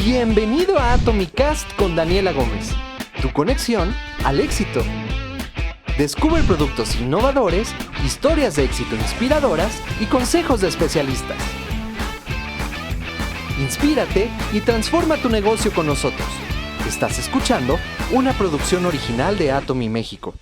Bienvenido a Atomicast con Daniela Gómez, tu conexión al éxito. Descubre productos innovadores, historias de éxito inspiradoras y consejos de especialistas. Inspírate y transforma tu negocio con nosotros. Estás escuchando una producción original de Atomy México.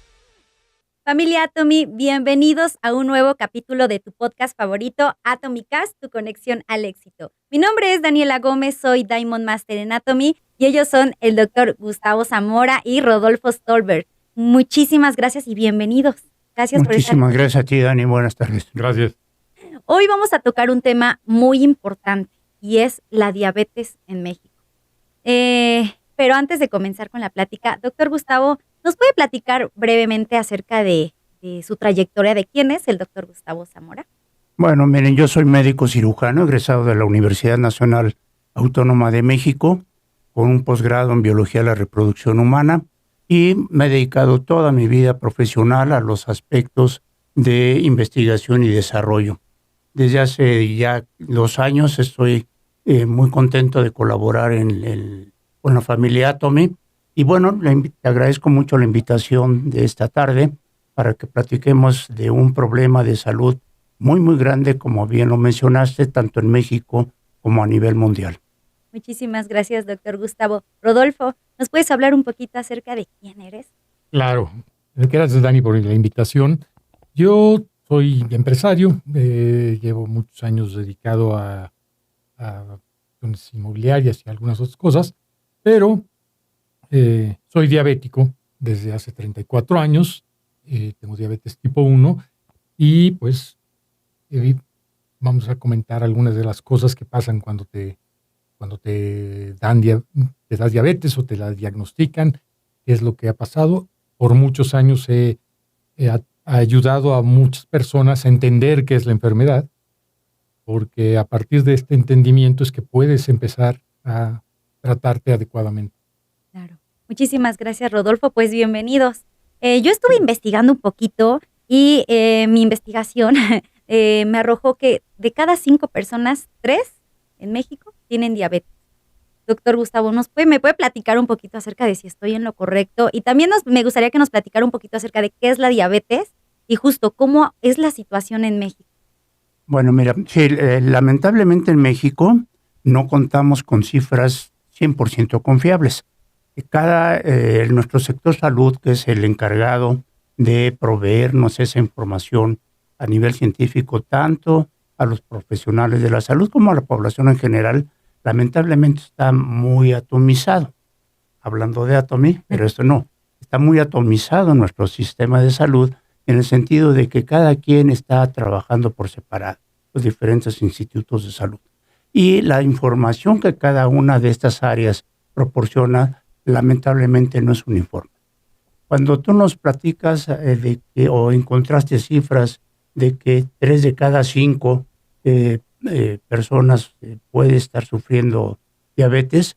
Familia Atomy, bienvenidos a un nuevo capítulo de tu podcast favorito, Atomicast, tu conexión al éxito. Mi nombre es Daniela Gómez, soy Diamond Master en Atomy y ellos son el doctor Gustavo Zamora y Rodolfo Stolberg. Muchísimas gracias y bienvenidos. Gracias por estar. Muchísimas gracias a ti, Dani. Buenas tardes. Gracias. Hoy vamos a tocar un tema muy importante y es la diabetes en México. Pero antes de comenzar con la plática, doctor Gustavo, ¿nos puede platicar brevemente acerca de su trayectoria, de quién es el doctor Gustavo Zamora? Bueno, miren, yo soy médico cirujano, egresado de la Universidad Nacional Autónoma de México, con un posgrado en Biología de la Reproducción Humana, y me he dedicado toda mi vida profesional a los aspectos de investigación y desarrollo. Desde hace ya 2 años estoy muy contento de colaborar con la familia Atomy. Y bueno, te agradezco mucho la invitación de esta tarde para que platiquemos de un problema de salud muy, muy grande, como bien lo mencionaste, tanto en México como a nivel mundial. Muchísimas gracias, doctor Gustavo. Rodolfo, ¿nos puedes hablar un poquito acerca de quién eres? Claro. Gracias, Dani, por la invitación. Yo soy empresario, llevo muchos años dedicado a acciones inmobiliarias y algunas otras cosas, pero soy diabético desde hace 34 años, tengo diabetes tipo 1 y pues vamos a comentar algunas de las cosas que pasan cuando te das diabetes o te la diagnostican, qué es lo que ha pasado. Por muchos años he ayudado a muchas personas a entender qué es la enfermedad, porque a partir de este entendimiento es que puedes empezar a tratarte adecuadamente. Claro. Muchísimas gracias, Rodolfo. Pues bienvenidos. Yo estuve investigando un poquito y mi investigación me arrojó que de cada 5 personas, 3 en México tienen diabetes. Doctor Gustavo, ¿me puede platicar un poquito acerca de si estoy en lo correcto? Y también me gustaría que nos platicara un poquito acerca de qué es la diabetes y justo cómo es la situación en México. Bueno, mira, sí, lamentablemente en México no contamos con cifras 100% confiables. Nuestro sector salud, que es el encargado de proveernos esa información a nivel científico, tanto a los profesionales de la salud como a la población en general, lamentablemente está muy atomizado. Hablando de Atomy, pero esto no. Está muy atomizado nuestro sistema de salud en el sentido de que cada quien está trabajando por separado, los diferentes institutos de salud. Y la información que cada una de estas áreas proporciona, lamentablemente no es uniforme. Cuando tú nos platicas o encontraste cifras de que 3 de cada 5 personas puede estar sufriendo diabetes,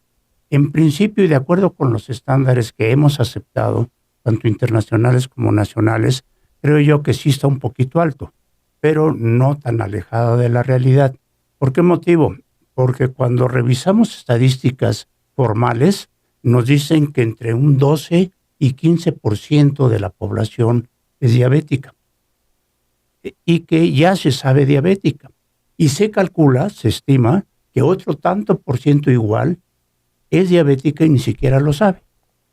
en principio y de acuerdo con los estándares que hemos aceptado, tanto internacionales como nacionales, creo yo que sí está un poquito alto, pero no tan alejado de la realidad. ¿Por qué motivo? Porque cuando revisamos estadísticas formales, nos dicen que entre un 12 y 15% de la población es diabética y que ya se sabe diabética. Y se estima que otro tanto por ciento igual es diabética y ni siquiera lo sabe.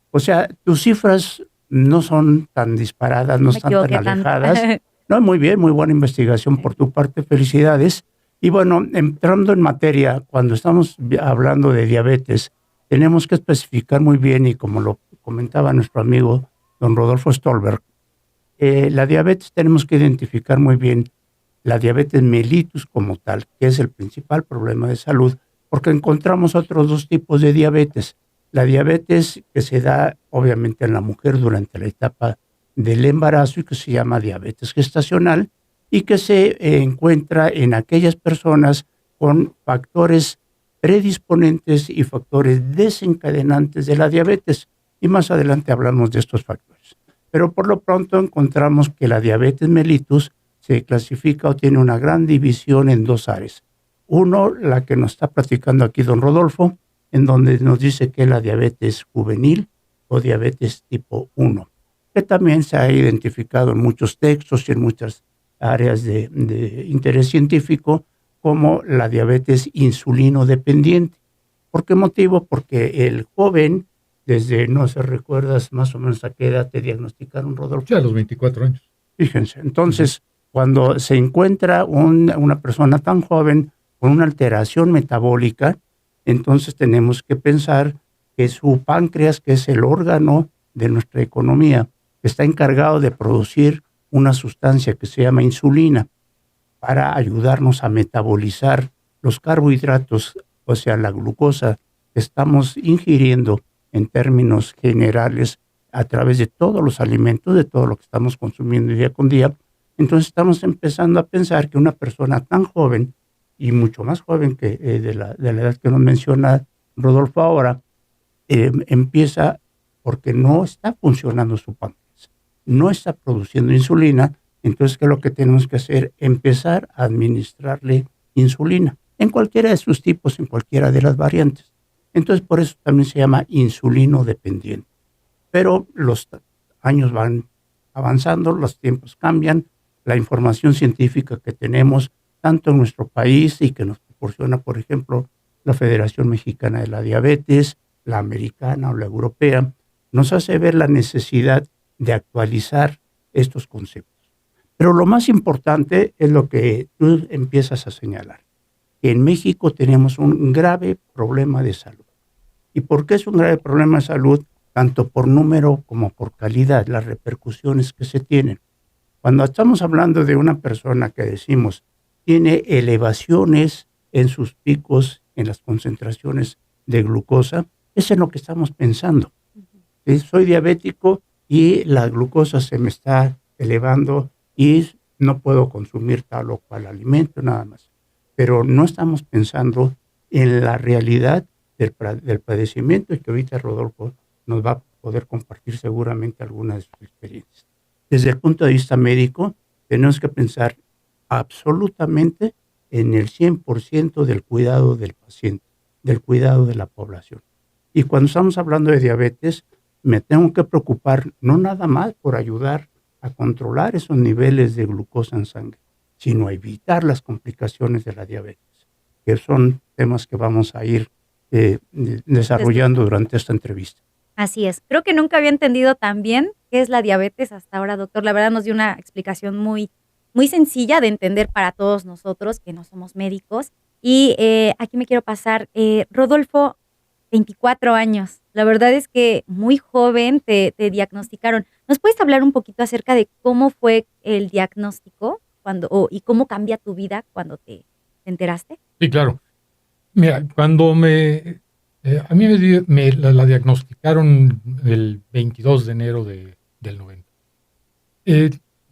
O sea, tus cifras no son tan disparadas, no están tan alejadas. No, muy bien, muy buena investigación por tu parte, felicidades. Y bueno, entrando en materia, cuando estamos hablando de diabetes, tenemos que especificar muy bien, y como lo comentaba nuestro amigo don Rodolfo Stolberg, la diabetes tenemos que identificar muy bien la diabetes mellitus como tal, que es el principal problema de salud, porque encontramos otros 2 tipos de diabetes. La diabetes que se da obviamente en la mujer durante la etapa del embarazo y que se llama diabetes gestacional y que se encuentra en aquellas personas con factores predisponentes y factores desencadenantes de la diabetes. Y más adelante hablamos de estos factores. Pero por lo pronto encontramos que la diabetes mellitus se clasifica o tiene una gran división en 2 áreas. Uno, la que nos está platicando aquí don Rodolfo, en donde nos dice que es la diabetes juvenil o diabetes tipo 1, que también se ha identificado en muchos textos y en muchas áreas de interés científico como la diabetes insulino dependiente. ¿Por qué motivo? Porque el joven, desde, no sé, recuerdas más o menos a qué edad te diagnosticaron, Rodolfo. Ya a los 24 años. Fíjense, entonces, cuando se encuentra una persona tan joven con una alteración metabólica, entonces tenemos que pensar que su páncreas, que es el órgano de nuestra economía, está encargado de producir una sustancia que se llama insulina para ayudarnos a metabolizar los carbohidratos, o sea, la glucosa que estamos ingiriendo en términos generales a través de todos los alimentos, de todo lo que estamos consumiendo día con día. Entonces estamos empezando a pensar que una persona tan joven y mucho más joven que de la edad que nos menciona Rodolfo ahora, empieza porque no está funcionando su páncreas, no está produciendo insulina. Entonces, ¿qué es lo que tenemos que hacer? Empezar a administrarle insulina en cualquiera de sus tipos, en cualquiera de las variantes. Entonces, por eso también se llama insulino dependiente. Pero los años van avanzando, los tiempos cambian, la información científica que tenemos, tanto en nuestro país y que nos proporciona, por ejemplo, la Federación Mexicana de la Diabetes, la americana o la europea, nos hace ver la necesidad de actualizar estos conceptos. Pero lo más importante es lo que tú empiezas a señalar, que en México tenemos un grave problema de salud. ¿Y por qué es un grave problema de salud? Tanto por número como por calidad, las repercusiones que se tienen. Cuando estamos hablando de una persona que decimos tiene elevaciones en sus picos, en las concentraciones de glucosa, es en lo que estamos pensando. ¿Sí? Soy diabético y la glucosa se me está elevando y no puedo consumir tal o cual alimento, nada más. Pero no estamos pensando en la realidad del padecimiento, y que ahorita Rodolfo nos va a poder compartir seguramente algunas de sus experiencias. Desde el punto de vista médico, tenemos que pensar absolutamente en el 100% del cuidado del paciente, del cuidado de la población. Y cuando estamos hablando de diabetes, me tengo que preocupar no nada más por ayudar a controlar esos niveles de glucosa en sangre, sino a evitar las complicaciones de la diabetes, que son temas que vamos a ir desarrollando durante esta entrevista. Así es. Creo que nunca había entendido tan bien qué es la diabetes hasta ahora, doctor. La verdad nos dio una explicación muy, muy sencilla de entender para todos nosotros que no somos médicos. Y aquí me quiero pasar, Rodolfo, 24 años. La verdad es que muy joven te diagnosticaron. ¿Nos puedes hablar un poquito acerca de cómo fue el diagnóstico y cómo cambia tu vida cuando te enteraste? Sí, claro. Mira, cuando a mí la diagnosticaron el 22 de enero del 90.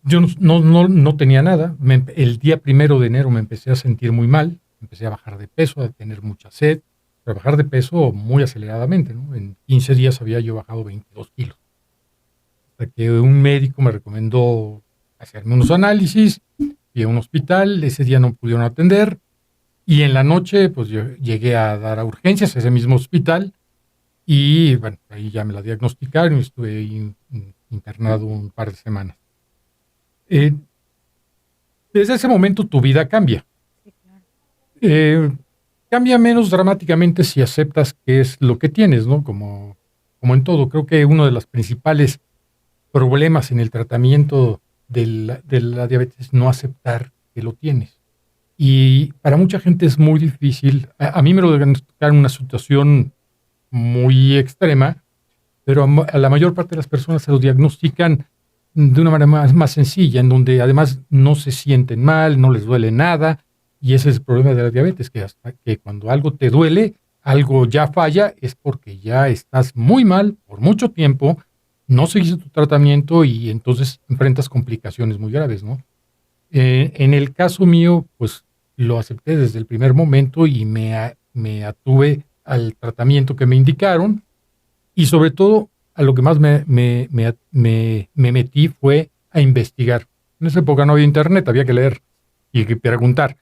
Yo no tenía nada. El día 1 de enero me empecé a sentir muy mal, empecé a bajar de peso, a tener mucha sed, pero bajar de peso muy aceleradamente, ¿no? En 15 días había yo bajado 22 kilos. Hasta que un médico me recomendó hacerme unos análisis, fui a un hospital, ese día no pudieron atender, y en la noche pues yo llegué a dar a urgencias a ese mismo hospital, y bueno, ahí ya me la diagnosticaron y estuve internado un par de semanas. Desde ese momento tu vida cambia. Sí, claro. Cambia menos dramáticamente si aceptas qué es lo que tienes, ¿no? Como en todo, creo que uno de los principales problemas en el tratamiento de la diabetes es no aceptar que lo tienes. Y para mucha gente es muy difícil. A mí me lo diagnosticaron en una situación muy extrema, pero a la mayor parte de las personas se lo diagnostican de una manera más sencilla, en donde además no se sienten mal, no les duele nada. Y ese es el problema de la diabetes, que hasta que cuando algo te duele, algo ya falla, es porque ya estás muy mal por mucho tiempo, no seguiste tu tratamiento y entonces enfrentas complicaciones muy graves, ¿no? En el caso mío, pues lo acepté desde el primer momento y me atuve al tratamiento que me indicaron, y sobre todo a lo que más me metí fue a investigar. En esa época no había internet, había que leer y que preguntar.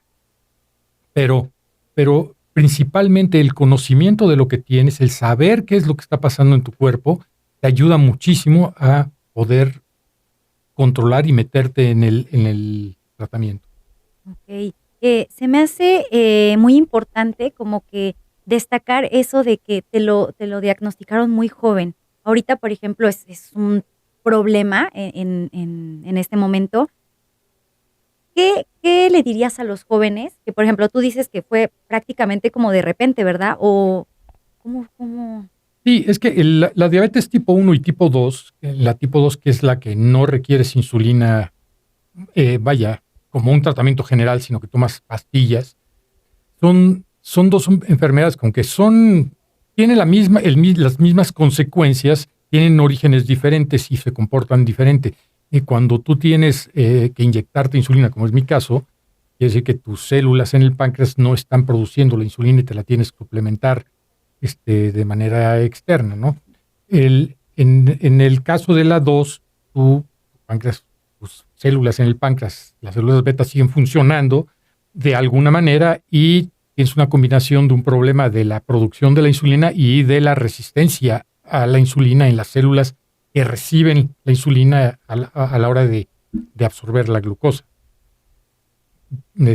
Pero principalmente el conocimiento de lo que tienes, el saber qué es lo que está pasando en tu cuerpo, te ayuda muchísimo a poder controlar y meterte en el tratamiento. Ok. Se me hace muy importante como que destacar eso de que te lo diagnosticaron muy joven. Ahorita, por ejemplo, es un problema en este momento. ¿Qué le dirías a los jóvenes? Que, por ejemplo, tú dices que fue prácticamente como de repente, ¿verdad? O, ¿cómo? Sí, es que la diabetes tipo 1 y tipo 2, la tipo 2 que es la que no requieres insulina, como un tratamiento general, sino que tomas pastillas, son dos enfermedades con que tienen las mismas consecuencias, tienen orígenes diferentes y se comportan diferente. Y cuando tú tienes que inyectarte insulina, como es mi caso, quiere decir que tus células en el páncreas no están produciendo la insulina y te la tienes que suplementar de manera externa, ¿no? En el caso de la 2, tu páncreas, tus células en el páncreas, las células beta siguen funcionando de alguna manera y tienes una combinación de un problema de la producción de la insulina y de la resistencia a la insulina en las células que reciben la insulina a la hora de absorber la glucosa. En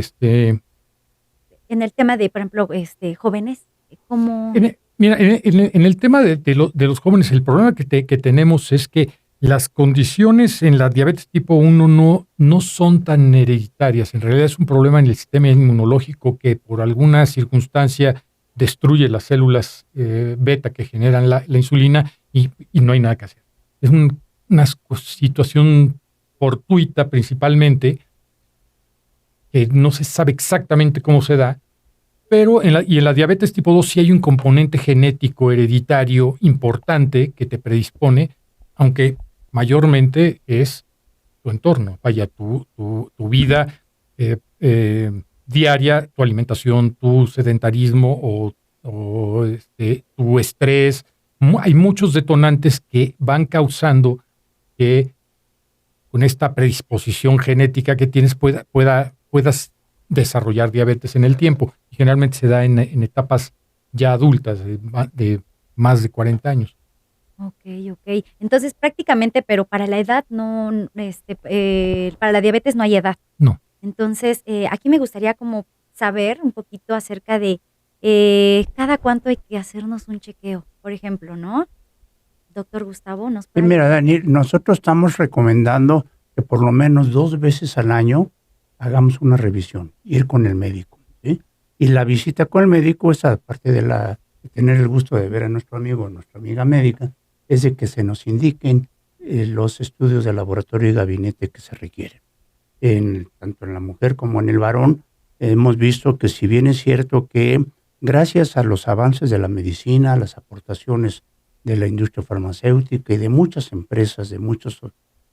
el tema de, por ejemplo, jóvenes, ¿cómo? Mira, en el tema de los jóvenes, el problema que tenemos es que las condiciones en la diabetes tipo 1 no son tan hereditarias. En realidad es un problema en el sistema inmunológico que por alguna circunstancia destruye las células beta que generan la insulina y no hay nada que hacer. Es una situación fortuita principalmente, que no se sabe exactamente cómo se da, pero en la diabetes tipo 2 sí hay un componente genético hereditario importante que te predispone, aunque mayormente es tu entorno, tu vida diaria, tu alimentación, tu sedentarismo o tu estrés. Hay muchos detonantes que van causando que con esta predisposición genética que tienes puedas desarrollar diabetes en el tiempo. Y generalmente se da en etapas ya adultas, de más de 40 años. Ok. Entonces, prácticamente, pero para la edad para la diabetes no hay edad. No. Entonces, aquí me gustaría como saber un poquito acerca de cada cuánto hay que hacernos un chequeo, por ejemplo, ¿no? Doctor Gustavo, ¿nos puede? Mira, Dani, nosotros estamos recomendando que por lo menos 2 veces al año hagamos una revisión, ir con el médico, ¿sí? Y la visita con el médico es, aparte de tener el gusto de ver a nuestro amigo o nuestra amiga médica, es de que se nos indiquen los estudios de laboratorio y gabinete que se requieren. Tanto en la mujer como en el varón, hemos visto que si bien es cierto que gracias a los avances de la medicina, a las aportaciones de la industria farmacéutica y de muchas empresas, de muchos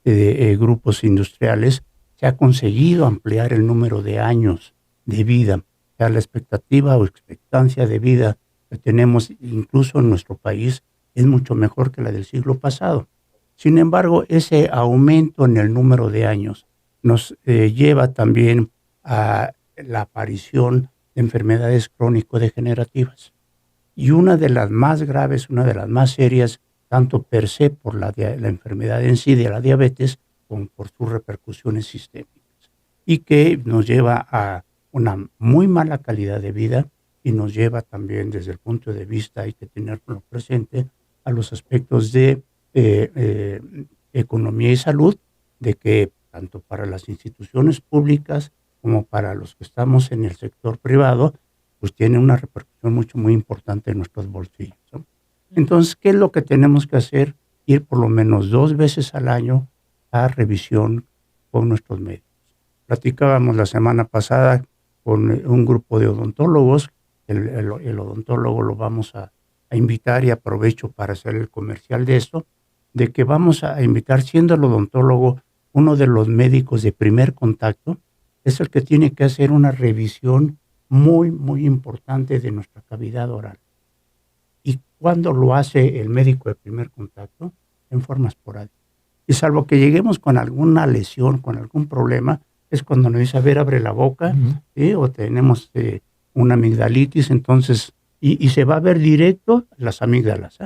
grupos industriales, se ha conseguido ampliar el número de años de vida. O sea, la expectativa o expectancia de vida que tenemos incluso en nuestro país es mucho mejor que la del siglo pasado. Sin embargo, ese aumento en el número de años nos lleva también a la aparición de enfermedades crónico-degenerativas. Y una de las más graves, una de las más serias, tanto per se por la enfermedad en sí de la diabetes, como por sus repercusiones sistémicas. Y que nos lleva a una muy mala calidad de vida y nos lleva también desde el punto de vista, hay que tenerlo presente, a los aspectos de economía y salud, de que tanto para las instituciones públicas como para los que estamos en el sector privado, pues tiene una repercusión muy importante en nuestros bolsillos, ¿no? Entonces, ¿qué es lo que tenemos que hacer? Ir por lo menos 2 veces al año a revisión con nuestros médicos. Platicábamos la semana pasada con un grupo de odontólogos, el odontólogo lo vamos a invitar y aprovecho para hacer el comercial de esto, de que vamos a invitar, siendo el odontólogo uno de los médicos de primer contacto, es el que tiene que hacer una revisión muy importante de nuestra cavidad oral. ¿Y cuándo lo hace el médico de primer contacto? En forma esporádica. Y salvo que lleguemos con alguna lesión, con algún problema, es cuando nos dice, a ver, abre la boca, ¿sí? O tenemos una amigdalitis, entonces, y se va a ver directo las amígdalas,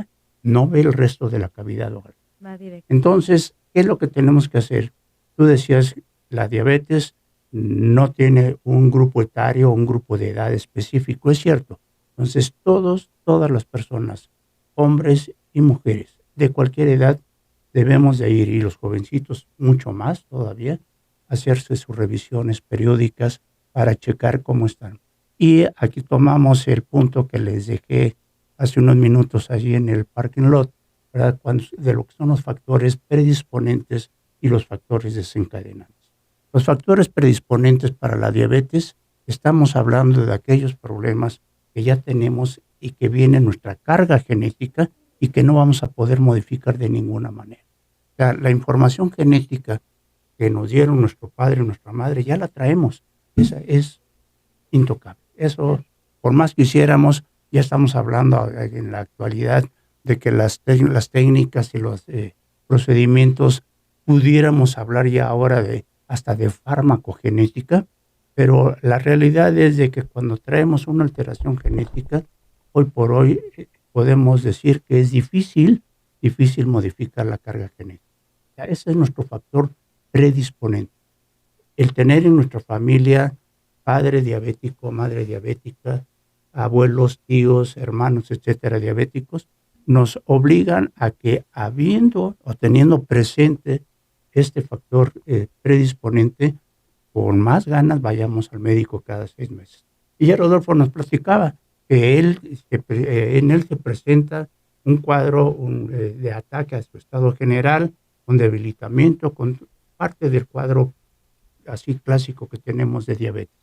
no ve el resto de la cavidad oral. Va directo. Entonces, ¿qué es lo que tenemos que hacer? Tú decías, la diabetes no tiene un grupo etario o un grupo de edad específico, es cierto. Entonces, todas las personas, hombres y mujeres, de cualquier edad, debemos de ir, y los jovencitos mucho más todavía, hacerse sus revisiones periódicas para checar cómo están. Y aquí tomamos el punto que les dejé hace unos minutos allí en el parking lot, ¿verdad? De lo que son los factores predisponentes y los factores desencadenantes. Los factores predisponentes para la diabetes, estamos hablando de aquellos problemas que ya tenemos y que viene nuestra carga genética y que no vamos a poder modificar de ninguna manera. O sea, la información genética que nos dieron nuestro padre y nuestra madre ya la traemos. Esa es intocable. Eso, por más que hiciéramos, ya estamos hablando en la actualidad de que las técnicas y los procedimientos, pudiéramos hablar ya ahora hasta de farmacogenética, pero la realidad es de que cuando traemos una alteración genética, hoy por hoy podemos decir que es difícil modificar la carga genética. Ese es nuestro factor predisponente. El tener en nuestra familia padre diabético, madre diabética, abuelos, tíos, hermanos, etcétera, diabéticos, nos obligan a que, habiendo o teniendo presente este factor predisponente, con más ganas vayamos al médico cada 6 meses. Y ya Rodolfo nos platicaba que en él se presenta un cuadro de ataque a su estado general, con debilitamiento, con parte del cuadro así clásico que tenemos de diabetes.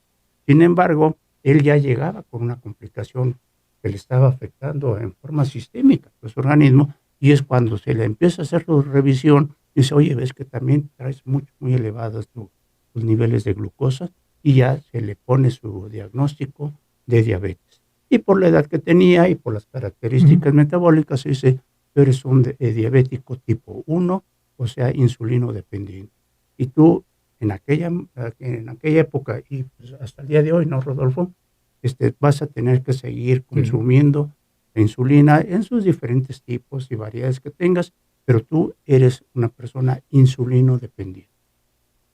Sin embargo, él ya llegaba con una complicación que le estaba afectando en forma sistémica a su organismo, y es cuando se le empieza a hacer su revisión, y dice, oye, ves que también traes muy elevados tus niveles de glucosa, y ya se le pone su diagnóstico de diabetes. Y por la edad que tenía y por las características metabólicas, se dice, tú eres un diabético tipo 1, o sea, insulino dependiente. Y tú, en aquella época, y pues hasta el día de hoy, ¿no, Rodolfo? Vas a tener que seguir consumiendo la insulina en sus diferentes tipos y variedades que tengas, pero tú eres una persona insulino dependiente.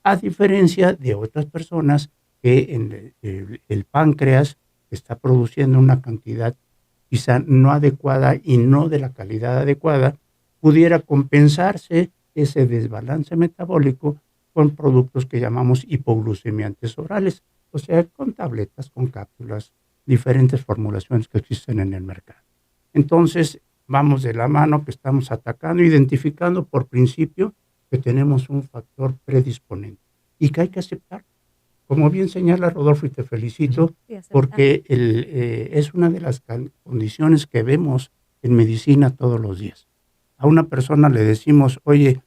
A diferencia de otras personas que el páncreas está produciendo una cantidad quizá no adecuada y no de la calidad adecuada, pudiera compensarse ese desbalance metabólico con productos que llamamos hipoglucemiantes orales, o sea, con tabletas, con cápsulas, diferentes formulaciones que existen en el mercado. Entonces, vamos de la mano que estamos atacando, identificando por principio que tenemos un factor predisponente y que hay que aceptar. Como bien señala Rodolfo, y te felicito, porque es una de las condiciones que vemos en medicina todos los días. A una persona le decimos, oye,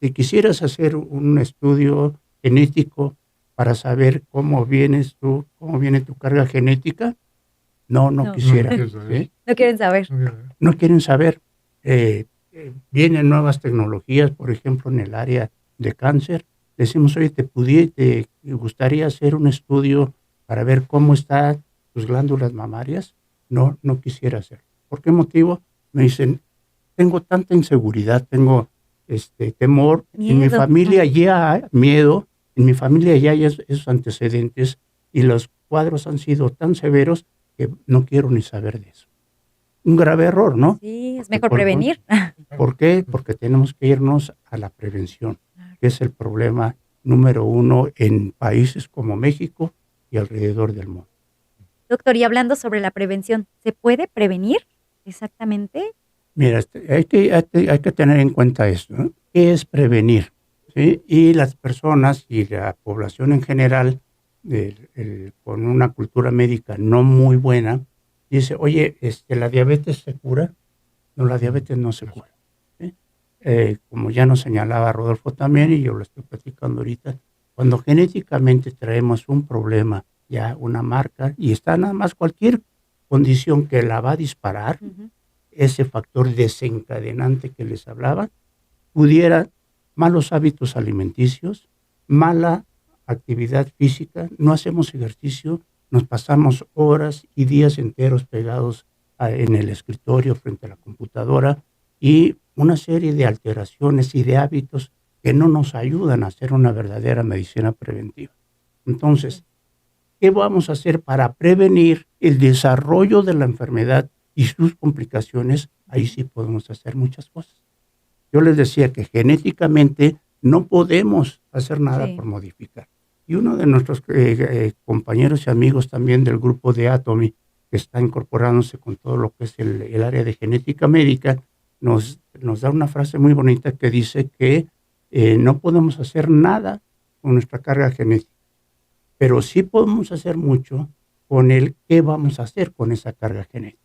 si quisieras hacer un estudio genético para saber cómo viene tu carga genética, no quisiera. ¿sí? No quieren saber. No quieren saber. Vienen nuevas tecnologías, por ejemplo, en el área de cáncer. Decimos, oye, ¿te gustaría hacer un estudio para ver cómo están tus glándulas mamarias? No quisiera hacer. ¿Por qué motivo? Me dicen, tengo tanta inseguridad, tengo temor. Miedo. En mi familia ya hay miedo, en mi familia ya hay esos antecedentes y los cuadros han sido tan severos que no quiero ni saber de eso. Un grave error, ¿no? Sí, es mejor prevenir. ¿Por qué? Porque tenemos que irnos a la prevención, que es el problema número 1 en países como México y alrededor del mundo. Doctor, y hablando sobre la prevención, ¿se puede prevenir exactamente? Mira, hay que tener en cuenta esto, ¿no? ¿Qué es prevenir? ¿Sí? Y las personas y la población en general, con una cultura médica no muy buena, dice, oye, ¿la diabetes se cura? No, la diabetes no se cura. ¿Sí? Como ya nos señalaba Rodolfo también, y yo lo estoy platicando ahorita, cuando genéticamente traemos un problema, ya una marca, y está nada más cualquier condición que la va a disparar, ese factor desencadenante que les hablaba, pudiera malos hábitos alimenticios, mala actividad física, no hacemos ejercicio, nos pasamos horas y días enteros pegados en el escritorio frente a la computadora y una serie de alteraciones y de hábitos que no nos ayudan a hacer una verdadera medicina preventiva. Entonces, ¿qué vamos a hacer para prevenir el desarrollo de la enfermedad y sus complicaciones? Ahí sí podemos hacer muchas cosas. Yo les decía que genéticamente no podemos hacer nada por modificar. Y uno de nuestros compañeros y amigos también del grupo de Atomy, que está incorporándose con todo lo que es el área de genética médica, nos da una frase muy bonita que dice que no podemos hacer nada con nuestra carga genética, pero sí podemos hacer mucho con el qué vamos a hacer con esa carga genética.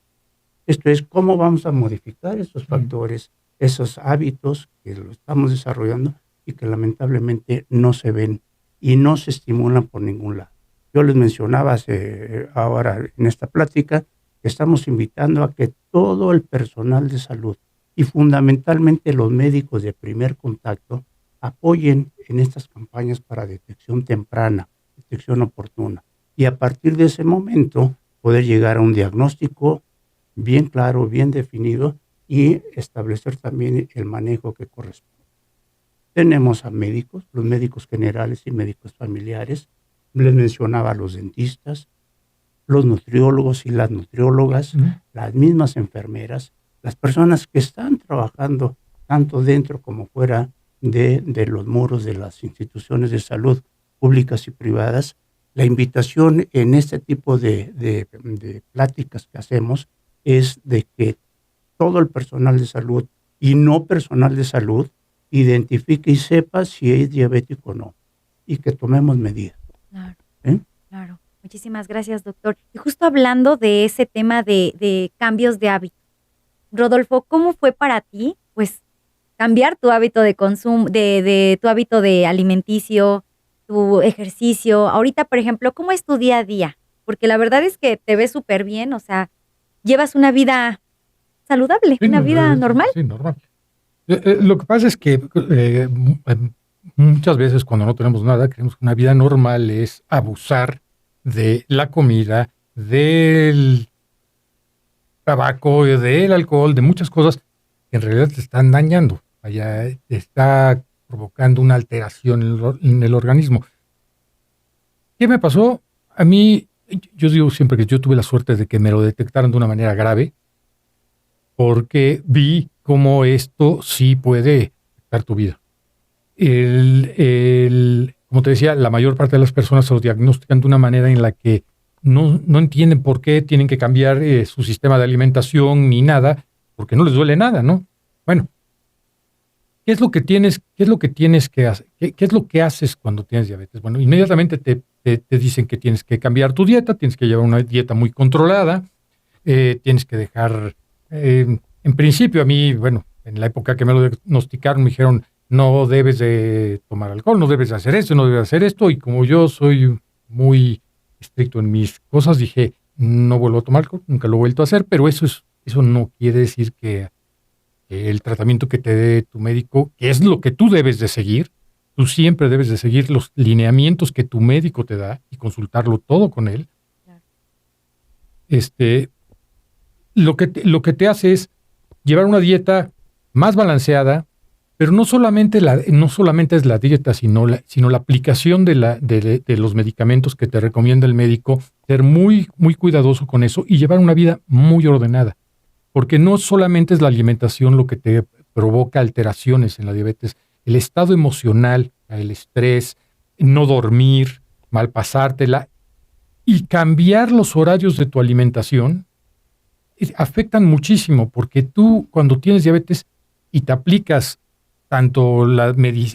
Esto es cómo vamos a modificar esos factores, esos hábitos que lo estamos desarrollando y que lamentablemente no se ven y no se estimulan por ningún lado. Yo les mencionaba ahora en esta plática que estamos invitando a que todo el personal de salud y fundamentalmente los médicos de primer contacto apoyen en estas campañas para detección temprana, detección oportuna. Y a partir de ese momento poder llegar a un diagnóstico bien claro, bien definido y establecer también el manejo que corresponde. Tenemos a médicos, los médicos generales y médicos familiares. Les mencionaba a los dentistas, los nutriólogos y las nutriólogas, las mismas enfermeras, las personas que están trabajando tanto dentro como fuera de los muros de las instituciones de salud públicas y privadas. La invitación en este tipo de pláticas que hacemos es de que todo el personal de salud y no personal de salud identifique y sepa si es diabético o no y que tomemos medidas. Claro, claro. Muchísimas gracias, doctor. Y justo hablando de ese tema de cambios de hábito, Rodolfo, ¿cómo fue para ti, pues, cambiar tu hábito de consumo, de tu hábito de alimenticio, tu ejercicio? Ahorita, por ejemplo, ¿cómo es tu día a día? Porque la verdad es que te ves súper bien, o sea, llevas una vida saludable, sí, una vida normal. Sí, normal. Lo que pasa es que muchas veces cuando no tenemos nada, creemos que una vida normal es abusar de la comida, del tabaco, del alcohol, de muchas cosas que en realidad te están dañando. Allá te está provocando una alteración en el organismo. ¿Qué me pasó? A mí, yo digo siempre que yo tuve la suerte de que me lo detectaran de una manera grave, porque vi cómo esto sí puede afectar tu vida. Como te decía, la mayor parte de las personas se lo diagnostican de una manera en la que no entienden por qué tienen que cambiar su sistema de alimentación ni nada, porque no les duele nada, ¿no? Bueno, ¿qué es lo que tienes que hacer? ¿Qué es lo que haces cuando tienes diabetes? Bueno, inmediatamente te dicen que tienes que cambiar tu dieta, tienes que llevar una dieta muy controlada, tienes que dejar, en principio a mí, bueno, en la época que me lo diagnosticaron me dijeron, no debes de tomar alcohol, no debes de hacer esto, no debes de hacer esto, y como yo soy muy estricto en mis cosas, dije, no vuelvo a tomar alcohol, nunca lo he vuelto a hacer, pero eso no quiere decir que el tratamiento que te dé tu médico, que es lo que tú debes de seguir, tú siempre debes de seguir los lineamientos que tu médico te da y consultarlo todo con él. Claro. Lo que te hace es llevar una dieta más balanceada, pero no solamente es la dieta, sino la aplicación de los medicamentos que te recomienda el médico, ser muy, muy cuidadoso con eso y llevar una vida muy ordenada. Porque no solamente es la alimentación lo que te provoca alteraciones en la diabetes, el estado emocional, el estrés, no dormir, malpasártela y cambiar los horarios de tu alimentación afectan muchísimo, porque tú cuando tienes diabetes y te aplicas tanto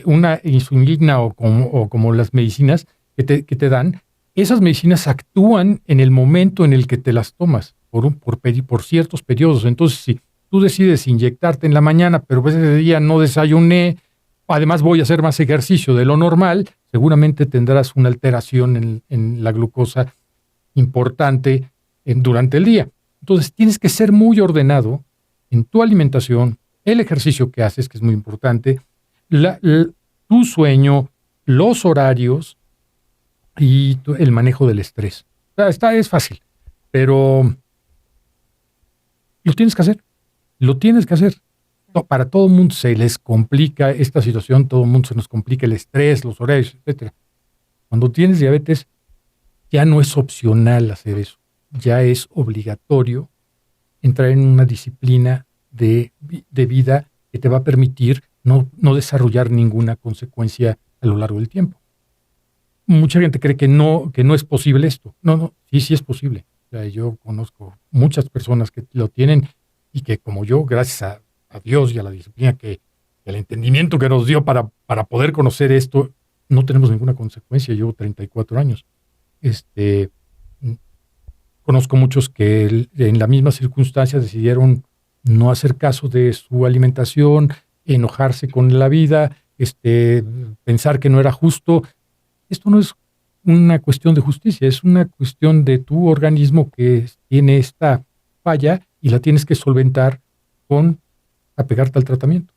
una insulina o como las medicinas que te dan, esas medicinas actúan en el momento en el que te las tomas por ciertos periodos. Entonces, si tú decides inyectarte en la mañana, pero ese día no desayuné, además voy a hacer más ejercicio de lo normal, seguramente tendrás una alteración en la glucosa importante durante el día. Entonces, tienes que ser muy ordenado en tu alimentación, el ejercicio que haces, que es muy importante, tu sueño, los horarios y el manejo del estrés. Es fácil, pero lo tienes que hacer. Lo tienes que hacer. Para todo el mundo se les complica esta situación, todo el mundo se nos complica el estrés, los horarios, etcétera. Cuando tienes diabetes, ya no es opcional hacer eso. Ya es obligatorio entrar en una disciplina de vida que te va a permitir no desarrollar ninguna consecuencia a lo largo del tiempo. Mucha gente cree que no es posible esto. No, sí es posible. O sea, yo conozco muchas personas que lo tienen y que, como yo, gracias a Dios y a la disciplina el entendimiento que nos dio para poder conocer esto, no tenemos ninguna consecuencia. Llevo 34 años. Conozco muchos que en la misma circunstancia decidieron no hacer caso de su alimentación, enojarse con la vida, pensar que no era justo. Esto no es una cuestión de justicia, es una cuestión de tu organismo que tiene esta falla y la tienes que solventar con apegarte al tratamiento.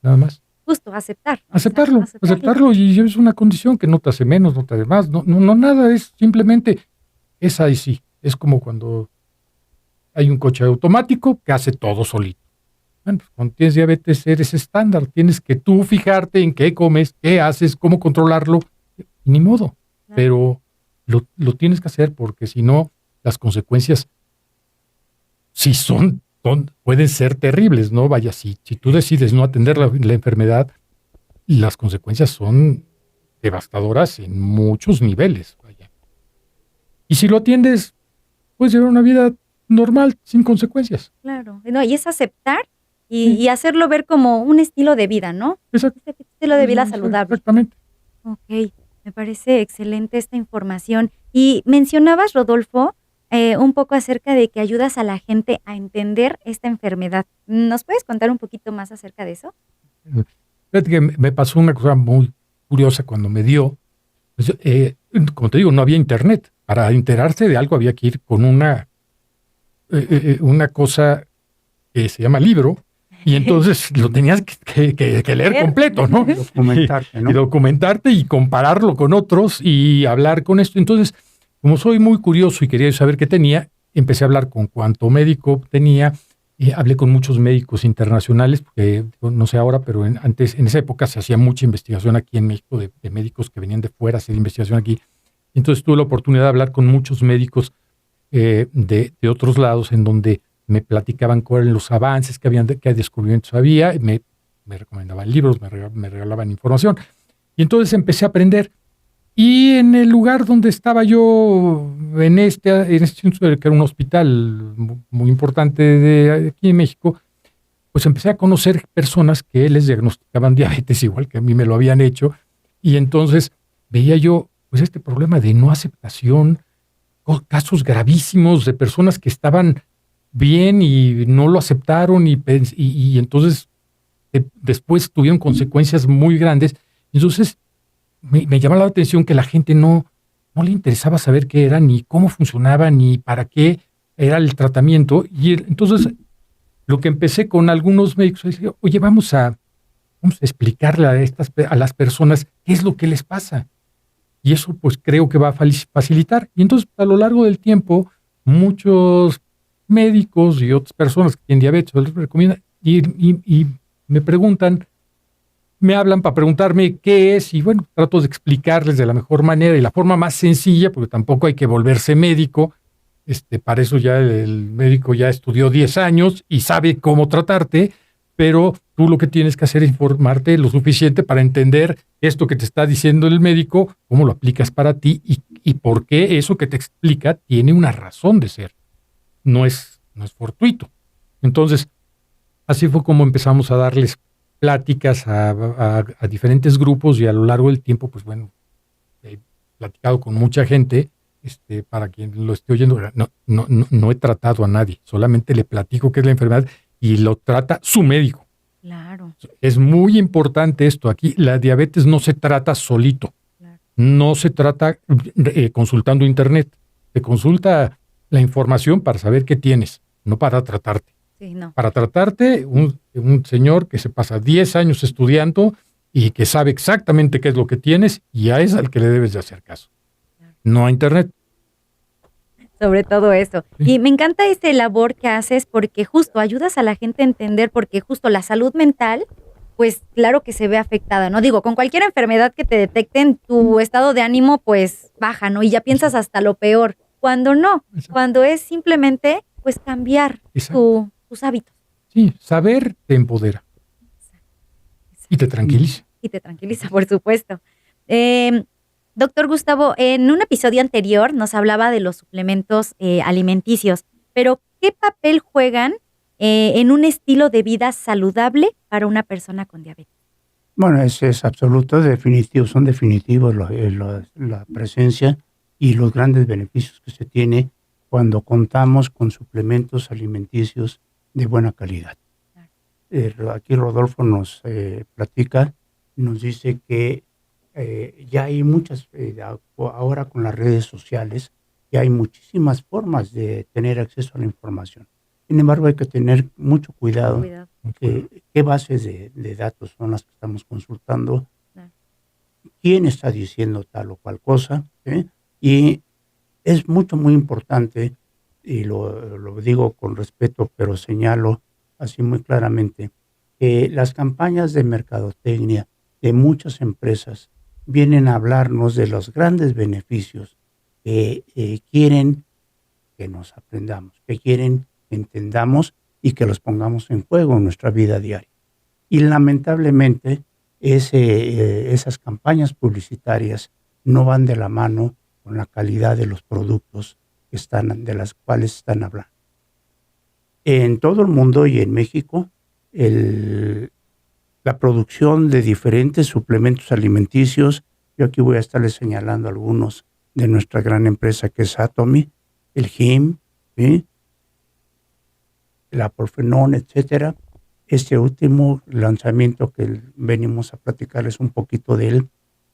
Nada más. Justo, aceptar. Aceptarlo y es una condición que no te hace menos, no te hace más, no nada, es simplemente, es ahí sí. Es como cuando hay un coche automático que hace todo solito. Bueno, pues cuando tienes diabetes eres estándar, tienes que tú fijarte en qué comes, qué haces, cómo controlarlo, ni modo. Claro. Pero lo tienes que hacer porque si no, las consecuencias sí pueden ser terribles, ¿no? Vaya, si tú decides no atender la enfermedad, las consecuencias son devastadoras en muchos niveles, vaya. Y si lo atiendes, puedes llevar una vida normal, sin consecuencias. Claro, no, y es aceptar y hacerlo ver como un estilo de vida, ¿no? Exacto. Un estilo de vida saludable. Exactamente. Ok, me parece excelente esta información. Y mencionabas, Rodolfo, un poco acerca de que ayudas a la gente a entender esta enfermedad. ¿Nos puedes contar un poquito más acerca de eso? Fíjate que me pasó una cosa muy curiosa cuando me dio. Pues, como te digo, no había internet. Para enterarse de algo había que ir con una cosa que se llama libro, y entonces lo tenías que leer completo, ¿no? Documentarte, ¿no? Y documentarte y compararlo con otros y hablar con esto. Entonces, como soy muy curioso y quería saber qué tenía, empecé a hablar con cuánto médico tenía. Hablé con muchos médicos internacionales, porque no sé ahora, pero en esa época se hacía mucha investigación aquí en México de médicos que venían de fuera a hacer investigación aquí. Entonces tuve la oportunidad de hablar con muchos médicos de otros lados en donde me platicaban cuáles eran los avances que habían, qué descubrimientos había, y me recomendaban libros, me regalaban información. Y entonces empecé a aprender. Y en el lugar donde estaba yo, en este instituto, que era un hospital muy importante de aquí en México, pues empecé a conocer personas que les diagnosticaban diabetes, igual que a mí me lo habían hecho. Y entonces veía yo pues este problema de no aceptación, casos gravísimos de personas que estaban bien y no lo aceptaron y entonces después tuvieron consecuencias muy grandes. Entonces me llamaba la atención que la gente no le interesaba saber qué era, ni cómo funcionaba, ni para qué era el tratamiento. Y entonces lo que empecé con algunos médicos es decir, oye, vamos a explicarle a las personas qué es lo que les pasa. Y eso pues creo que va a facilitar. Y entonces a lo largo del tiempo muchos médicos y otras personas que tienen diabetes les recomiendan y me preguntan, me hablan para preguntarme qué es y bueno, trato de explicarles de la mejor manera y la forma más sencilla, porque tampoco hay que volverse médico. Para eso ya el médico ya estudió 10 años y sabe cómo tratarte, pero tú lo que tienes que hacer es informarte lo suficiente para entender esto que te está diciendo el médico, cómo lo aplicas para ti y por qué eso que te explica tiene una razón de ser. No es fortuito. Entonces, así fue como empezamos a darles pláticas a diferentes grupos y a lo largo del tiempo, pues bueno, he platicado con mucha gente. Para quien lo esté oyendo, no he tratado a nadie, solamente le platico qué es la enfermedad y lo trata su médico. Claro. Es muy importante esto aquí. La diabetes no se trata solito. Claro. No se trata consultando internet. Se consulta la información para saber qué tienes, no para tratarte. Sí, no. Para tratarte, un señor que se pasa 10 años estudiando y que sabe exactamente qué es lo que tienes y a ese al que le debes de hacer caso. Claro. No a internet. sobre todo eso. Sí. Y me encanta esta labor que haces porque justo ayudas a la gente a entender, porque justo la salud mental, pues claro que se ve afectada, ¿no? Digo, con cualquier enfermedad que te detecten, tu estado de ánimo pues baja, ¿no? Y ya piensas hasta lo peor. Cuando no, Exacto. cuando es simplemente pues cambiar Exacto. tus hábitos. Sí, saber te empodera y te tranquiliza. Y te tranquiliza, por supuesto. Doctor Gustavo, en un episodio anterior nos hablaba de los suplementos alimenticios, pero ¿qué papel juegan en un estilo de vida saludable para una persona con diabetes? Bueno, es absoluto, definitivo, son definitivos la presencia y los grandes beneficios que se tiene cuando contamos con suplementos alimenticios de buena calidad. Aquí Rodolfo nos platica, nos dice que ya hay muchas, ahora con las redes sociales, ya hay muchísimas formas de tener acceso a la información. Sin embargo, hay que tener mucho cuidado. ¿Qué bases de datos son las que estamos consultando? Claro. ¿Quién está diciendo tal o cual cosa? Y es muy importante, y lo digo con respeto, pero señalo así muy claramente, que las campañas de mercadotecnia de muchas empresas vienen a hablarnos de los grandes beneficios que quieren que nos aprendamos, que quieren que entendamos y que los pongamos en juego en nuestra vida diaria. Y lamentablemente esas campañas publicitarias no van de la mano con la calidad de los productos de las cuales están hablando. En todo el mundo y en México, la producción de diferentes suplementos alimenticios, yo aquí voy a estarles señalando algunos de nuestra gran empresa que es Atomy, el Him, ¿sí? La Porfenón, etcétera. Este último lanzamiento que venimos a platicarles un poquito de él,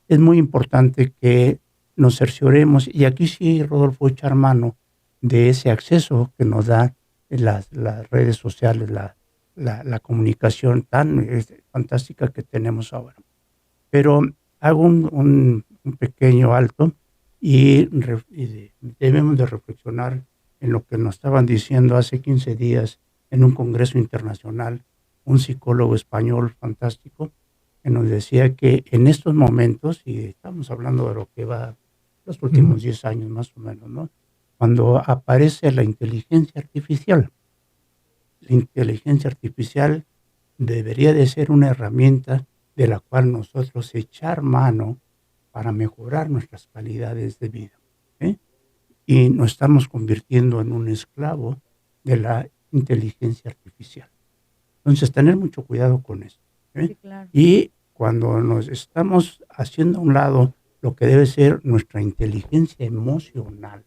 es muy importante que nos cercioremos, y aquí sí, Rodolfo, echar mano de ese acceso que nos da las redes sociales, la comunicación tan fantástica que tenemos ahora. Pero hago un pequeño alto y debemos de reflexionar en lo que nos estaban diciendo hace 15 días en un congreso internacional, un psicólogo español fantástico, que nos decía que en estos momentos, y estamos hablando de lo que va los últimos 10 años más o menos, ¿no? Cuando aparece la inteligencia artificial debería de ser una herramienta de la cual nosotros echar mano para mejorar nuestras calidades de vida. Y nos estamos convirtiendo en un esclavo de la inteligencia artificial. Entonces, tener mucho cuidado con esto. Sí, claro. Y cuando nos estamos haciendo a un lado lo que debe ser nuestra inteligencia emocional,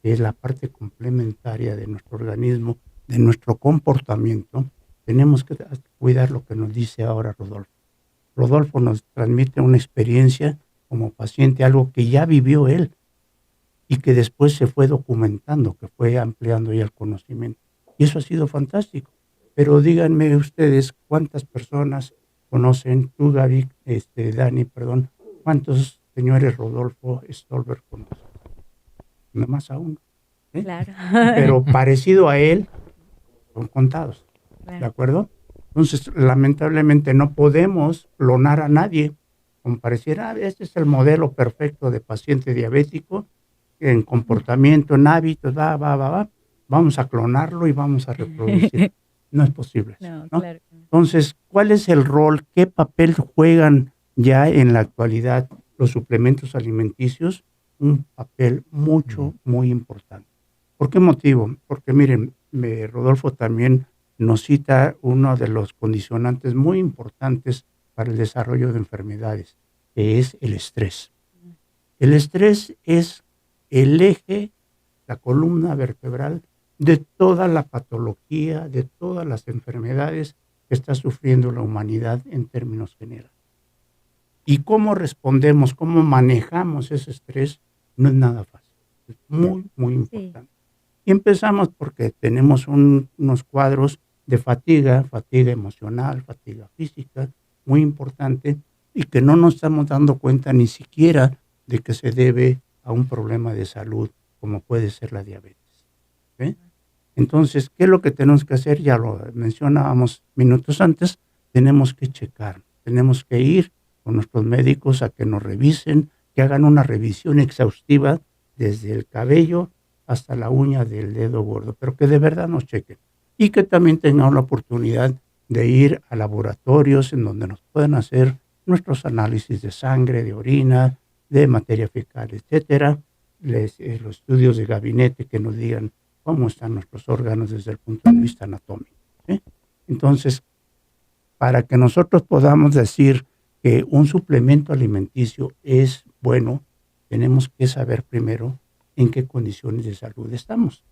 que es la parte complementaria de nuestro organismo, de nuestro comportamiento, tenemos que cuidar lo que nos dice ahora Rodolfo. Rodolfo nos transmite una experiencia como paciente, algo que ya vivió él y que después se fue documentando, que fue ampliando ya el conocimiento. Y eso ha sido fantástico. Pero díganme ustedes cuántas personas conocen, tú Gaby, Dani, perdón, cuántos señores Rodolfo Stolberg conocen. Nada más a uno. Claro. Pero parecido a él, son contados. Claro. ¿De acuerdo? Entonces, lamentablemente no podemos clonar a nadie. Como pareciera, este es el modelo perfecto de paciente diabético, en comportamiento, en hábitos, vamos a clonarlo y vamos a reproducir. No es posible. No, ¿no? claro. Entonces, ¿cuál es el rol? ¿Qué papel juegan ya en la actualidad los suplementos alimenticios? Un papel muy importante. ¿Por qué motivo? Porque miren, Rodolfo también nos cita uno de los condicionantes muy importantes para el desarrollo de enfermedades, que es el estrés. El estrés es el eje, la columna vertebral de toda la patología, de todas las enfermedades que está sufriendo la humanidad en términos generales. Y cómo respondemos, cómo manejamos ese estrés, no es nada fácil. Es muy importante. Sí. Y empezamos porque tenemos unos cuadros de fatiga emocional, fatiga física, muy importante, y que no nos estamos dando cuenta ni siquiera de que se debe a un problema de salud como puede ser la diabetes. ¿Sí? Entonces, ¿qué es lo que tenemos que hacer? Ya lo mencionábamos minutos antes, tenemos que checar, tenemos que ir con nuestros médicos a que nos revisen, que hagan una revisión exhaustiva desde el cabello hasta la uña del dedo gordo, pero que de verdad nos chequen y que también tengan la oportunidad de ir a laboratorios en donde nos puedan hacer nuestros análisis de sangre, de orina, de materia fecal, etcétera, los estudios de gabinete que nos digan cómo están nuestros órganos desde el punto de vista anatómico. ¿Sí? Entonces, para que nosotros podamos decir que un suplemento alimenticio es bueno, tenemos que saber primero en qué condiciones de salud estamos.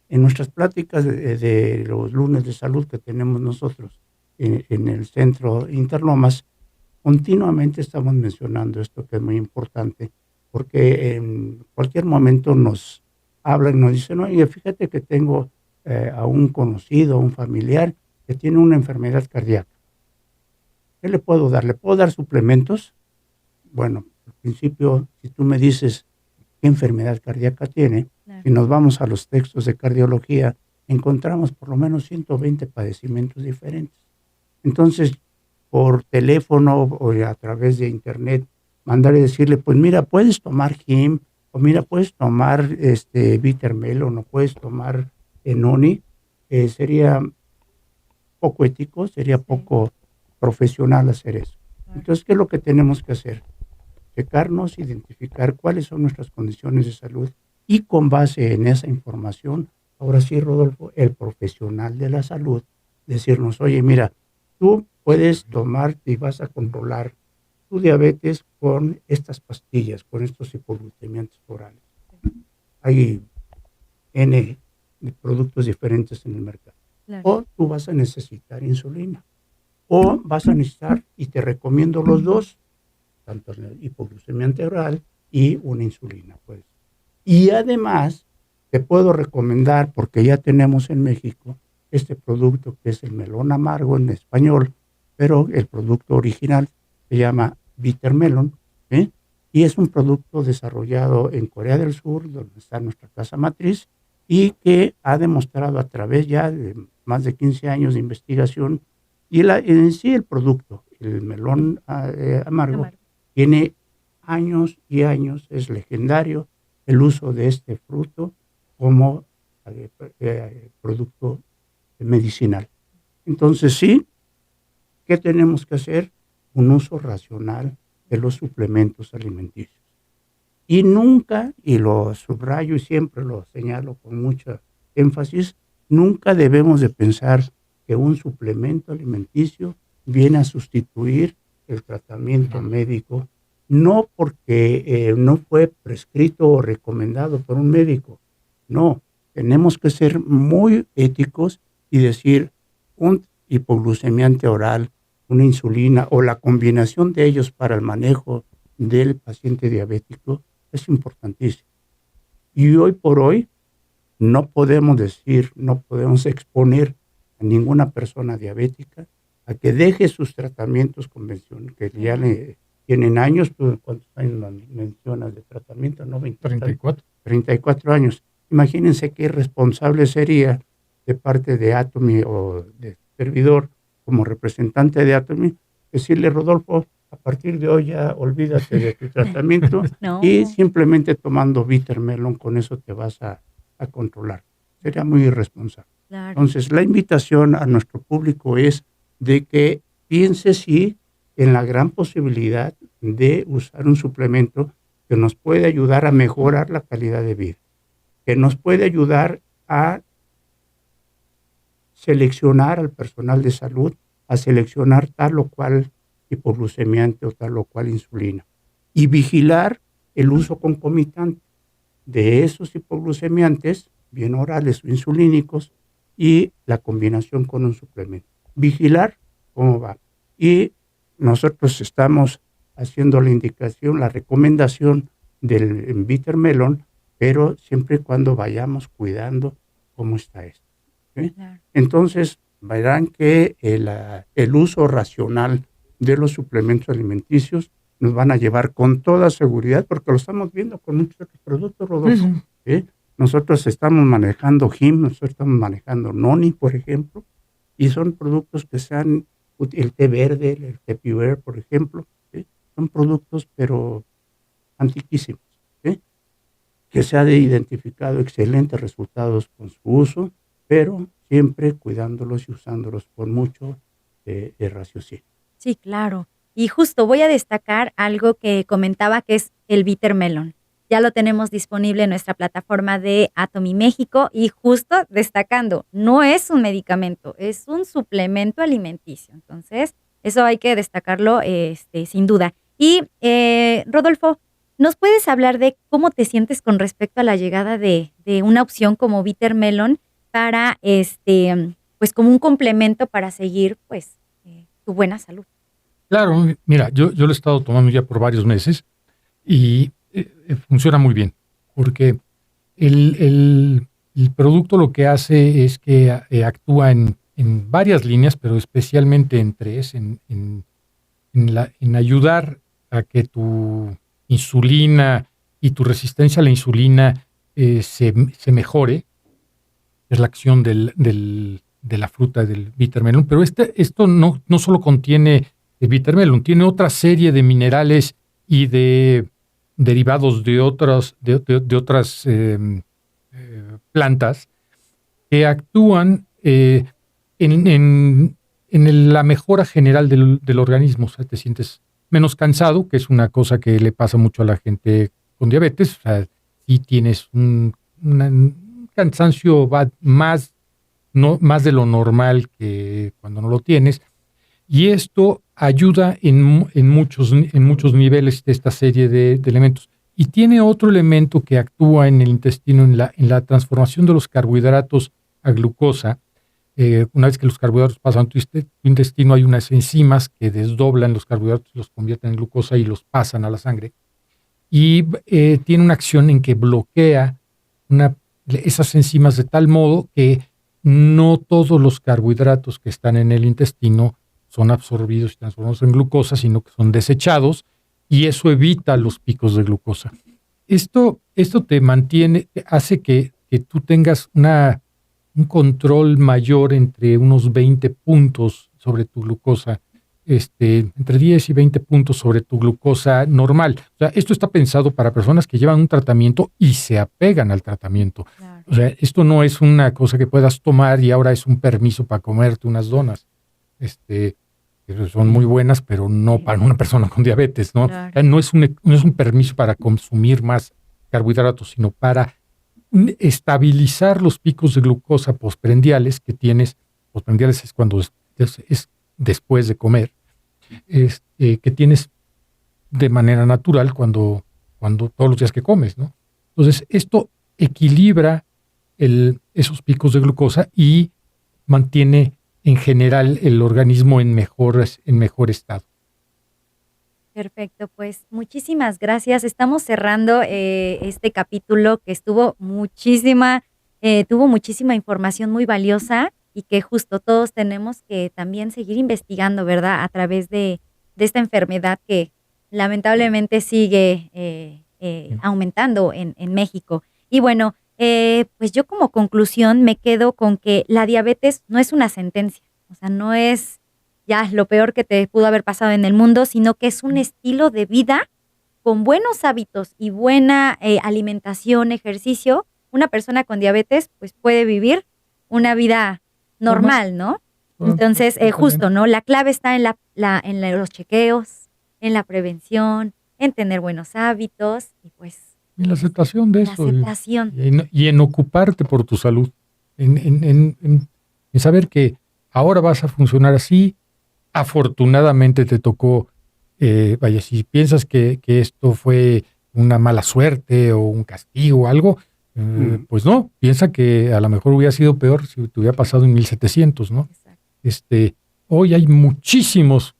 En nuestras pláticas de los lunes de salud que tenemos nosotros en el Centro Interlomas, continuamente estamos mencionando esto que es muy importante, porque en cualquier momento nos hablan y nos dicen, oye, fíjate que tengo a un conocido, a un familiar que tiene una enfermedad cardíaca. ¿Qué le puedo dar? ¿Le puedo dar suplementos? Bueno, al principio, si tú me dices qué enfermedad cardíaca tiene, y nos vamos a los textos de cardiología, encontramos por lo menos 120 padecimientos diferentes. Entonces, por teléfono o a través de internet, mandar y decirle, pues mira, puedes tomar Him, o mira, puedes tomar Vitermelon, o puedes tomar Noni, sería poco ético, sería poco profesional hacer eso. Entonces, ¿qué es lo que tenemos que hacer? Checarnos, identificar cuáles son nuestras condiciones de salud y con base en esa información, ahora sí, Rodolfo, el profesional de la salud, decirnos, oye, mira, tú puedes tomar y vas a controlar tu diabetes con estas pastillas, con estos hipoglucemiantes orales. Hay N de productos diferentes en el mercado. Claro. O tú vas a necesitar insulina. O vas a necesitar, y te recomiendo los dos, tanto el hipoglucemiante oral y una insulina, pues. Y además, te puedo recomendar, porque ya tenemos en México este producto que es el melón amargo en español, pero el producto original se llama Vitermelon, ¿eh? Y es un producto desarrollado en Corea del Sur, donde está nuestra casa matriz, y que ha demostrado a través ya de más de 15 años de investigación, y en sí el producto, el melón amargo, tiene años y años, es legendario el uso de este fruto como producto medicinal. Entonces sí, ¿qué tenemos que hacer? Un uso racional de los suplementos alimenticios. Y nunca, y lo subrayo y siempre lo señalo con mucho énfasis, nunca debemos de pensar que un suplemento alimenticio viene a sustituir el tratamiento médico, no porque no fue prescrito o recomendado por un médico. No, tenemos que ser muy éticos y decir un hipoglucemiante oral, una insulina o la combinación de ellos para el manejo del paciente diabético es importantísimo. Y hoy por hoy no podemos decir, no podemos exponer a ninguna persona diabética a que deje sus tratamientos convencionales, que ya le tienen años. ¿Tú cuántos años mencionas de tratamiento? ¿No? 34. 34 años. Imagínense qué irresponsable sería de parte de Atomy o de servidor como representante de Atomy decirle, Rodolfo, a partir de hoy ya olvídate de tu tratamiento y simplemente tomando Vitermelon, con eso te vas a controlar. Sería muy irresponsable. Claro. Entonces, la invitación a nuestro público es de que piense sí en la gran posibilidad de usar un suplemento que nos puede ayudar a mejorar la calidad de vida, que nos puede ayudar a seleccionar al personal de salud, a seleccionar tal o cual hipoglucemiante o tal o cual insulina, y vigilar el uso concomitante de esos hipoglucemiantes, bien orales o insulínicos, y la combinación con un suplemento. Vigilar cómo va. Y nosotros estamos haciendo la indicación, la recomendación del Vitermelon, pero siempre y cuando vayamos cuidando cómo está esto. ¿Sí? Claro. Entonces, verán que el uso racional de los suplementos alimenticios nos van a llevar con toda seguridad, porque lo estamos viendo con muchos otros productos, Rodolfo. ¿sí? Nosotros estamos manejando HIM, nosotros estamos manejando Noni, por ejemplo, y son productos que sean, el té verde, el té puer, por ejemplo, ¿sí? Son productos, pero antiquísimos, ¿sí? Que se ha identificado excelentes resultados con su uso, pero siempre cuidándolos y usándolos con mucho raciocinio. Sí, claro. Y justo voy a destacar algo que comentaba que es el bitter melon. Ya lo tenemos disponible en nuestra plataforma de Atomy México y justo destacando, no es un medicamento, es un suplemento alimenticio. Entonces, eso hay que destacarlo sin duda. Y Rodolfo, ¿nos puedes hablar de cómo te sientes con respecto a la llegada de una opción como bitter melon para, pues como un complemento para seguir, pues, tu buena salud? Claro, mira, yo lo he estado tomando ya por varios meses y funciona muy bien, porque el producto lo que hace es que actúa en varias líneas, pero especialmente en tres, en ayudar a que tu insulina y tu resistencia a la insulina se mejore. Es la acción de la fruta del bitter melon, pero esto no solo contiene el bitter melon, tiene otra serie de minerales y de derivados de otras plantas que actúan en la mejora general del organismo. O sea, te sientes menos cansado, que es una cosa que le pasa mucho a la gente con diabetes. O sea, si tienes un cansancio más de lo normal que cuando no lo tienes. Y esto ayuda en muchos niveles de esta serie de elementos. Y tiene otro elemento que actúa en el intestino, en la transformación de los carbohidratos a glucosa. Una vez que los carbohidratos pasan a tu intestino, hay unas enzimas que desdoblan los carbohidratos, los convierten en glucosa y los pasan a la sangre. Y tiene una acción en que bloquea esas enzimas de tal modo que no todos los carbohidratos que están en el intestino son absorbidos y transformados en glucosa, sino que son desechados, y eso evita los picos de glucosa. Esto te mantiene, hace que tú tengas un control mayor entre unos 20 puntos sobre tu glucosa, entre 10 y 20 puntos sobre tu glucosa normal. O sea, esto está pensado para personas que llevan un tratamiento y se apegan al tratamiento. Claro. O sea, esto no es una cosa que puedas tomar y ahora es un permiso para comerte unas donas. Que son muy buenas, pero no para una persona con diabetes, ¿no? Claro. No es un permiso para consumir más carbohidratos, sino para estabilizar los picos de glucosa postprandiales que tienes. Postprandiales es cuando es después de comer, que tienes de manera natural cuando todos los días que comes, ¿no? Entonces, esto equilibra esos picos de glucosa y mantiene en general el organismo en mejor estado. Perfecto, pues muchísimas gracias. Estamos cerrando este capítulo que tuvo muchísima información muy valiosa y que justo todos tenemos que también seguir investigando, ¿verdad? A través de esta enfermedad que lamentablemente sigue aumentando en México. Y bueno, pues yo como conclusión me quedo con que la diabetes no es una sentencia, o sea, no es ya lo peor que te pudo haber pasado en el mundo, sino que es un estilo de vida con buenos hábitos y buena alimentación, ejercicio. Una persona con diabetes pues puede vivir una vida normal, ¿no? Entonces, justo, ¿no? La clave está en los chequeos, en la prevención, en tener buenos hábitos y pues y la aceptación de eso. Aceptación. Y en ocuparte por tu salud. En saber que ahora vas a funcionar así. Afortunadamente te tocó, vaya, si piensas que esto fue una mala suerte o un castigo o algo, pues no, piensa que a lo mejor hubiera sido peor si te hubiera pasado en 1700, ¿no? Exacto. Hoy hay muchísimas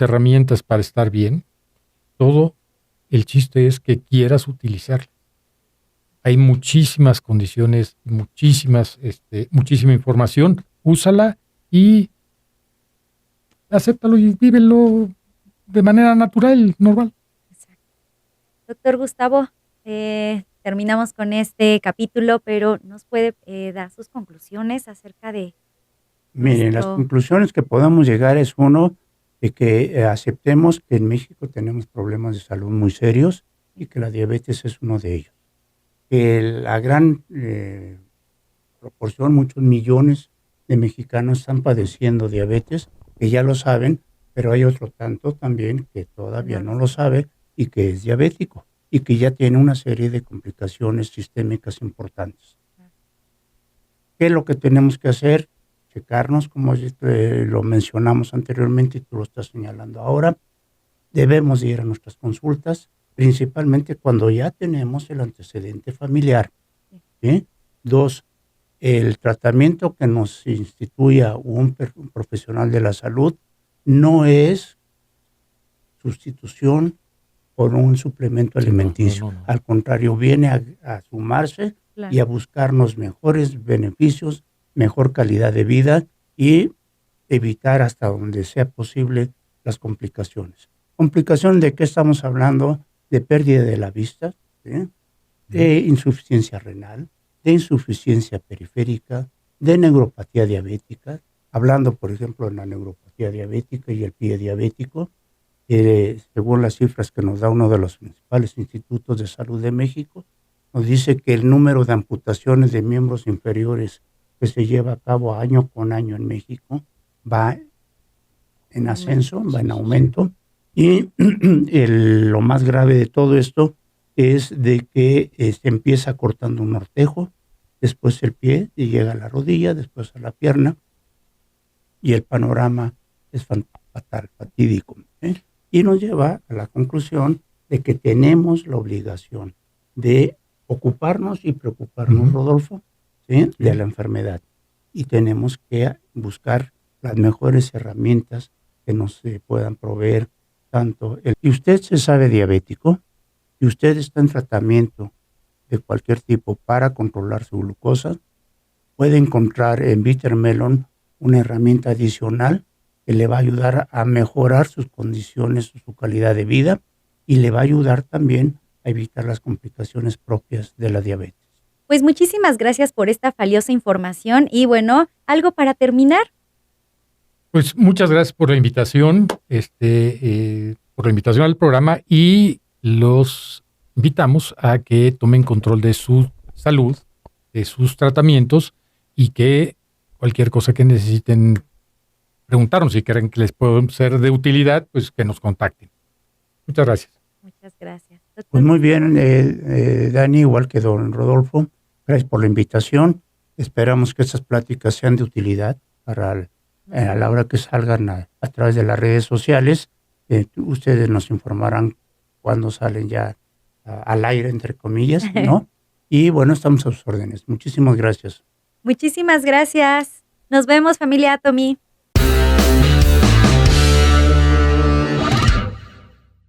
herramientas para estar bien. Todo el chiste es que quieras utilizarlas. Hay muchísimas condiciones, muchísima información. Úsala y acéptalo y vívelo de manera natural, normal. Exacto. Doctor Gustavo, te terminamos con este capítulo, pero ¿nos puede dar sus conclusiones acerca de Miren, las conclusiones que podamos llegar es uno, de que aceptemos que en México tenemos problemas de salud muy serios y que la diabetes es uno de ellos. Que la gran proporción, muchos millones de mexicanos están padeciendo diabetes, que ya lo saben, pero hay otro tanto también que todavía no lo sabe y que es diabético y que ya tiene una serie de complicaciones sistémicas importantes. ¿Qué es lo que tenemos que hacer? Checarnos, como lo mencionamos anteriormente y tú lo estás señalando ahora. Debemos ir a nuestras consultas, principalmente cuando ya tenemos el antecedente familiar. ¿Sí? 2, el tratamiento que nos instituya un profesional de la salud no es sustitución por un suplemento alimenticio. No. Al contrario, viene a sumarse y a buscarnos mejores beneficios, mejor calidad de vida y evitar hasta donde sea posible las complicaciones. ¿Complicación de qué estamos hablando? De pérdida de la vista, ¿sí? De insuficiencia renal, de insuficiencia periférica, de neuropatía diabética, hablando por ejemplo de la neuropatía diabética y el pie diabético, según las cifras que nos da uno de los principales institutos de salud de México, nos dice que el número de amputaciones de miembros inferiores que se lleva a cabo año con año en México va en ascenso, va en aumento, y lo más grave de todo esto es de que se empieza cortando un ortejo, después el pie y llega a la rodilla, después a la pierna, y el panorama es fatal, fatídico, ¿eh? Y nos lleva a la conclusión de que tenemos la obligación de ocuparnos y preocuparnos, Rodolfo, ¿sí? De la enfermedad. Y tenemos que buscar las mejores herramientas que nos puedan proveer tanto. Si usted se sabe diabético y usted está en tratamiento de cualquier tipo para controlar su glucosa, puede encontrar en Bitter Melon una herramienta adicional que le va a ayudar a mejorar sus condiciones, su calidad de vida, y le va a ayudar también a evitar las complicaciones propias de la diabetes. Pues muchísimas gracias por esta valiosa información y bueno, algo para terminar. Pues muchas gracias por la invitación, por la invitación al programa, y los invitamos a que tomen control de su salud, de sus tratamientos, y que cualquier cosa que necesiten preguntarnos, si creen que les puede ser de utilidad, pues que nos contacten. Muchas gracias. Muchas gracias. Pues muy bien, Dani, igual que don Rodolfo, gracias por la invitación. Esperamos que estas pláticas sean de utilidad para a la hora que salgan a través de las redes sociales. Ustedes nos informarán cuando salen ya al aire, entre comillas, ¿no? Y bueno, estamos a sus órdenes. Muchísimas gracias. Muchísimas gracias. Nos vemos, familia Atomy.